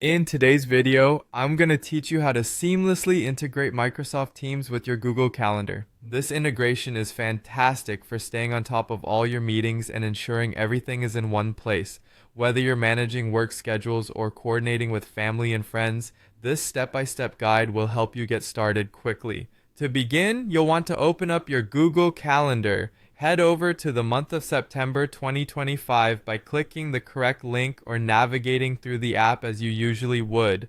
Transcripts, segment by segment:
In today's video, I'm going to teach you how to seamlessly integrate Microsoft Teams with your Google Calendar. This integration is fantastic for staying on top of all your meetings and ensuring everything is in one place. Whether you're managing work schedules or coordinating with family and friends, this step-by-step guide will help you get started quickly. To begin, you'll want to open up your Google Calendar. Head over to the month of September 2025 by clicking the correct link or navigating through the app as you usually would.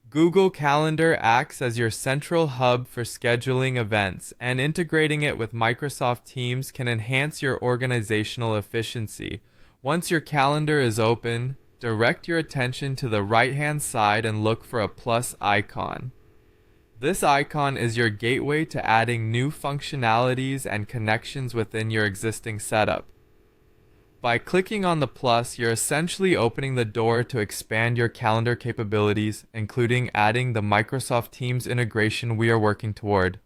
Google Calendar acts as your central hub for scheduling events, and integrating it with Microsoft Teams can enhance your organizational efficiency. Once your calendar is open, direct your attention to the right-hand side and look for a plus icon. This icon is your gateway to adding new functionalities and connections within your existing setup. By clicking on the plus, you're essentially opening the door to expand your calendar capabilities, including adding the Microsoft Teams integration we are working toward.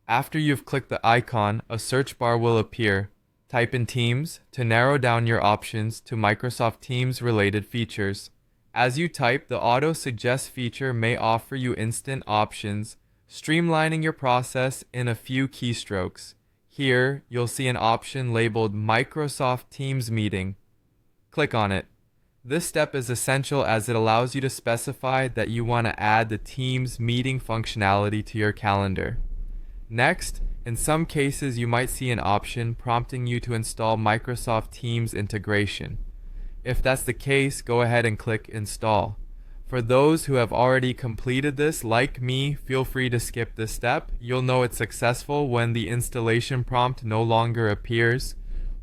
After you've clicked the icon, a search bar will appear. Type in Teams to narrow down your options to Microsoft Teams related features. As you type, the Auto Suggest feature may offer you instant options, streamlining your process in a few keystrokes. Here, you'll see an option labeled Microsoft Teams Meeting. Click on it. This step is essential as it allows you to specify that you want to add the Teams meeting functionality to your calendar. Next, in some cases you might see an option prompting you to install Microsoft Teams integration. If that's the case, go ahead and click Install. For those who have already completed this, like me, feel free to skip this step. You'll know it's successful when the installation prompt no longer appears.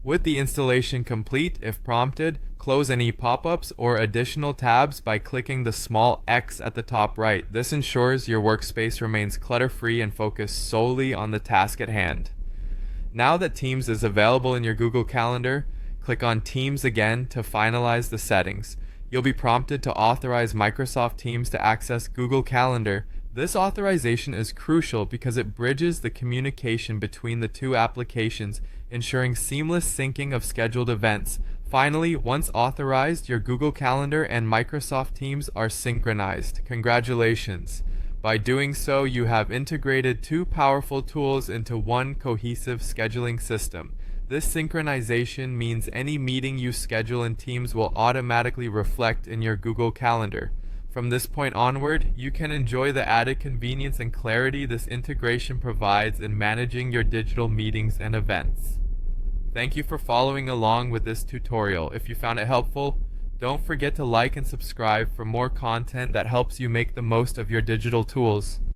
With the installation complete, if prompted, close any pop-ups or additional tabs by clicking the small X at the top right. This ensures your workspace remains clutter-free and focused solely on the task at hand. Now that Teams is available in your Google Calendar, click on Teams again to finalize the settings. You'll be prompted to authorize Microsoft Teams to access Google Calendar. This authorization is crucial because it bridges the communication between the two applications, ensuring seamless syncing of scheduled events. Finally, once authorized, your Google Calendar and Microsoft Teams are synchronized. Congratulations! By doing so, you have integrated two powerful tools into one cohesive scheduling system. This synchronization means any meeting you schedule in Teams will automatically reflect in your Google Calendar. From this point onward, you can enjoy the added convenience and clarity this integration provides in managing your digital meetings and events. Thank you for following along with this tutorial. If you found it helpful, don't forget to like and subscribe for more content that helps you make the most of your digital tools.